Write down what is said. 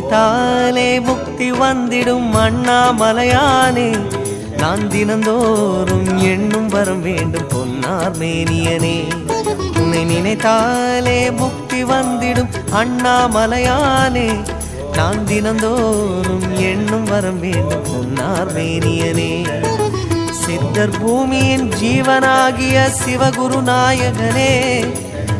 நினைத்தாலே முக்தி வந்திடும் அண்ணாமலையானே, நான் தினந்தோறும் எண்ணும் வரம் வேண்டும் பொன்னார் மேனியனே. உன்னை நினைத்தாலே முக்தி வந்திடும் அண்ணாமலையானே, நான் தினந்தோறும் எண்ணும் வரம் வேண்டும் பொன்னார் மேனியனே. சித்தர் பூமியின் ஜீவனாகிய சிவகுரு நாயகனே,